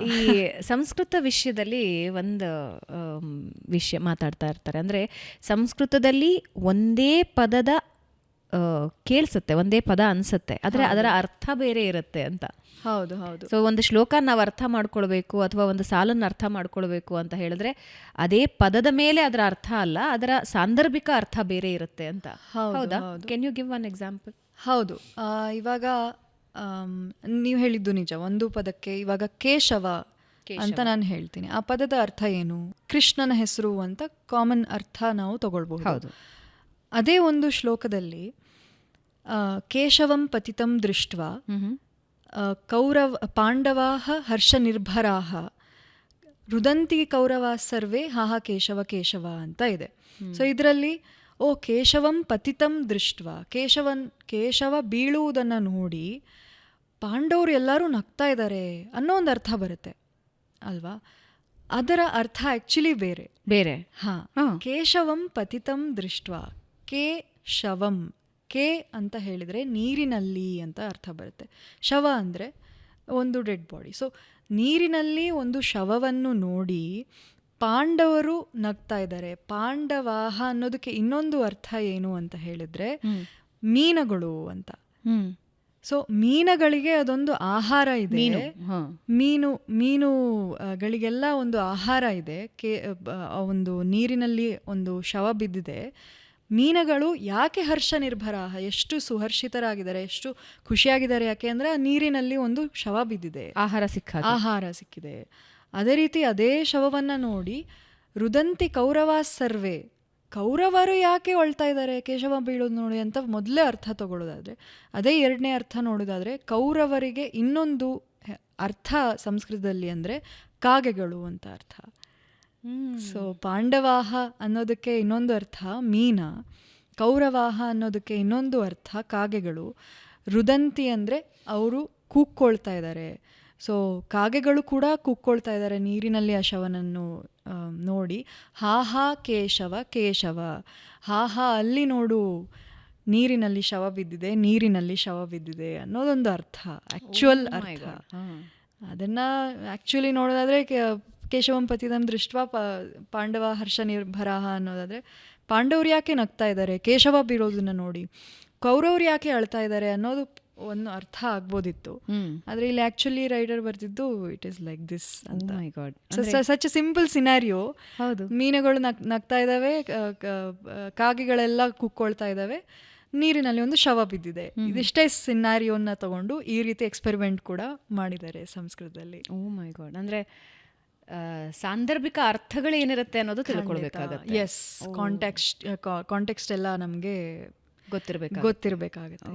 ಈ ಸಂಸ್ಕೃತ ವಿಷಯದಲ್ಲಿ ಒಂದು ವಿಷಯ ಮಾತಾಡ್ತಾ ಇರ್ತಾರೆ. ಅಂದರೆ ಸಂಸ್ಕೃತದಲ್ಲಿ ಒಂದೇ ಪದದ ಕೇಳಿಸುತ್ತೆ, ಒಂದೇ ಪದ ಅನಿಸುತ್ತೆ, ಆದರೆ ಅದರ ಅರ್ಥ ಬೇರೆ ಇರುತ್ತೆ ಅಂತ. ಹೌದು ಹೌದು. ಸೊ ಒಂದು ಶ್ಲೋಕ ನಾವು ಅರ್ಥ ಮಾಡ್ಕೊಳ್ಬೇಕು ಅಥವಾ ಒಂದು ಸಾಲನ್ನು ಅರ್ಥ ಮಾಡ್ಕೊಳ್ಬೇಕು ಅಂತ ಹೇಳಿದ್ರೆ ಅದೇ ಪದದ ಮೇಲೆ ಅದರ ಅರ್ಥ ಅಲ್ಲ, ಅದರ ಸಾಂದರ್ಭಿಕ ಅರ್ಥ ಬೇರೆ ಇರುತ್ತೆ ಅಂತ. ಹೌದಾ? Can you give one example? ಹೌದು. ಇವಾಗ ನೀವು ಹೇಳಿದ್ದು ನಿಜ. ಒಂದು ಪದಕ್ಕೆ ಇವಾಗ ಕೇಶವ ಅಂತ ನಾನು ಹೇಳ್ತೀನಿ, ಆ ಪದದ ಅರ್ಥ ಏನು? ಕೃಷ್ಣನ ಹೆಸರು ಅಂತ ಕಾಮನ್ ಅರ್ಥ ನಾವು ತಗೊಳ್ಬಹುದು. ಅದೇ ಒಂದು ಶ್ಲೋಕದಲ್ಲಿ ಕೇಶವಂ ಪತಿತಂ ದೃಷ್ಟ್ವಾ ಪಾಂಡವಾಹ ಹರ್ಷ ನಿರ್ಭರಾಹ ರುದಂತಿ ಕೌರವ ಸರ್ವೇ ಹಾಹ ಕೇಶವ ಕೇಶವ ಅಂತ ಇದೆ. ಸೊ ಇದರಲ್ಲಿ ಕೇಶವಂ ಪತಿತಂ ದೃಷ್ಟ್ವಾ, ಕೇಶವ ಬೀಳುವುದನ್ನು ನೋಡಿ ಪಾಂಡವರು ಎಲ್ಲರೂ ನಗ್ತಾ ಇದ್ದಾರೆ ಅನ್ನೋ ಒಂದು ಅರ್ಥ ಬರುತ್ತೆ ಅಲ್ವಾ? ಅದರ ಅರ್ಥ ಆ್ಯಕ್ಚುಲಿ ಬೇರೆ ಬೇರೆ. ಕೇಶವಂ ಪತಿತಂ ದೃಷ್ಟ್ವಾ, ಶವಂ, ಕೆ ಅಂತ ಹೇಳಿದರೆ ನೀರಿನಲ್ಲಿ ಅಂತ ಅರ್ಥ ಬರುತ್ತೆ. ಶವ ಅಂದರೆ ಒಂದು ಡೆಡ್ ಬಾಡಿ. ಸೊ ನೀರಿನಲ್ಲಿ ಒಂದು ಶವವನ್ನು ನೋಡಿ ಪಾಂಡವರು ನಗ್ತಾ ಇದ್ದಾರೆ. ಪಾಂಡವಾಹ ಅನ್ನೋದಕ್ಕೆ ಇನ್ನೊಂದು ಅರ್ಥ ಏನು ಅಂತ ಹೇಳಿದ್ರೆ ಮೀನುಗಳು ಅಂತ. ಸೊ ಮೀನುಗಳಿಗೆ ಅದೊಂದು ಆಹಾರ ಇದೆ. ಮೀನುಗಳಿಗೆಲ್ಲ ಒಂದು ಆಹಾರ ಇದೆ. ಒಂದು ನೀರಿನಲ್ಲಿ ಒಂದು ಶವ ಬಿದ್ದಿದೆ. ಮೀನುಗಳು ಯಾಕೆ ಹರ್ಷ ನಿರ್ಭರ, ಎಷ್ಟು ಸುಹರ್ಷಿತರಾಗಿದ್ದಾರೆ, ಎಷ್ಟು ಖುಷಿಯಾಗಿದ್ದಾರೆ, ಯಾಕೆ ಅಂದರೆ ನೀರಿನಲ್ಲಿ ಒಂದು ಶವ ಬಿದ್ದಿದೆ, ಆಹಾರ ಸಿಕ್ಕಿದೆ. ಅದೇ ರೀತಿ ಅದೇ ಶವವನ್ನು ನೋಡಿ ರುದಂತಿ ಕೌರವ ಸರ್ವೇ, ಕೌರವರು ಯಾಕೆ ಒಳ್ತಾ ಇದ್ದಾರೆ ಕೇಶವ ಬೀಳೋದು ನೋಡಿ ಅಂತ ಮೊದಲೇ ಅರ್ಥ ತಗೊಳ್ಳೋದಾದರೆ, ಅದೇ ಎರಡನೇ ಅರ್ಥ ನೋಡೋದಾದರೆ ಕೌರವರಿಗೆ ಇನ್ನೊಂದು ಅರ್ಥ ಸಂಸ್ಕೃತದಲ್ಲಿ ಅಂದರೆ ಕಾಗೆಗಳು ಅಂತ ಅರ್ಥ. ಸೊ ಪಾಂಡವಾಹ ಅನ್ನೋದಕ್ಕೆ ಇನ್ನೊಂದು ಅರ್ಥ ಮೀನ, ಕೌರವಾಹ ಅನ್ನೋದಕ್ಕೆ ಇನ್ನೊಂದು ಅರ್ಥ ಕಾಗೆಗಳು, ರುದಂತಿ ಅಂದರೆ ಅವರು ಕೂಕ್ಕೊಳ್ತಾ ಇದ್ದಾರೆ. ಸೊ ಕಾಗೆಗಳು ಕೂಡ ಕೂಕ್ಕೊಳ್ತಾ ಇದ್ದಾರೆ ನೀರಿನಲ್ಲಿ ಆ ಶವನನ್ನು ನೋಡಿ. ಹಾಹಾ ಕೇಶವ ಕೇಶವ, ಹಾಹಾ ಅಲ್ಲಿ ನೋಡು ನೀರಿನಲ್ಲಿ ಶವ ಬಿದ್ದಿದೆ, ನೀರಿನಲ್ಲಿ ಶವ ಬಿದ್ದಿದೆ ಅನ್ನೋದೊಂದು ಅರ್ಥ, ಆ್ಯಕ್ಚುಯಲ್ ಅರ್ಥ. ಅದನ್ನು ಆ್ಯಕ್ಚುಲಿ ನೋಡೋದಾದರೆ ಕೇಶವಂ ಪತಿತಂ ದೃಷ್ಟ್ವಾ ಪಾಂಡವ ಹರ್ಷ ನಿರ್ಭರಾಹ ಅನ್ನೋದಾದರೆ ಪಾಂಡವರು ಯಾಕೆ ನಗ್ತಾ ಇದ್ದಾರೆ ಕೇಶವ ಬೀಳೋದನ್ನ ನೋಡಿ, ಕೌರವ್ರು ಯಾಕೆ ಅಳ್ತಾ ಇದ್ದಾರೆ ಅನ್ನೋದು ಒಂದು ಅರ್ಥ ಆಗ್ಬೋದಿತ್ತು. ಆದರೆ ಇಲ್ಲಿ ಆ್ಯಕ್ಚುಲಿ ರೈಟರ್ ಬರ್ತಿದ್ದು ಇಟ್ ಈಸ್ ಲೈಕ್ ದಿಸ್ ಅಂತ. Such simple scenario. ಮೀನುಗಳು ನಗ್ತಾ ಇದ್ದಾವೆ, ಕಾಗೆಗಳೆಲ್ಲ ಕುಕ್ಕೊಳ್ತಾ ಇದ್ದಾವೆ, ನೀರಿನಲ್ಲಿ ಒಂದು ಶವ ಬಿದ್ದಿದೆ. ಇದಿಷ್ಟೇ ಸಿನಾರಿಯೋನ ತಗೊಂಡು ಈ ರೀತಿ ಎಕ್ಸ್ಪೆರಿಮೆಂಟ್ ಕೂಡ ಮಾಡಿದ್ದಾರೆ ಸಂಸ್ಕೃತದಲ್ಲಿ. ಓ ಮೈ ಗಾಡ್. ಅಂದರೆ ಸಾಂದರ್ಭಿಕ ಅರ್ಥಗಳು ಏನಿರುತ್ತೆ ಅನ್ನೋದು ತಿಳ್ಕೊಳ್ಬೇಕಾಗುತ್ತೆ. ಎಸ್, ಕಾಂಟೆಕ್ಸ್ಟ್ ಎಲ್ಲ ನಮಗೆ ಗೊತ್ತಿರಬೇಕಾಗುತ್ತೆ.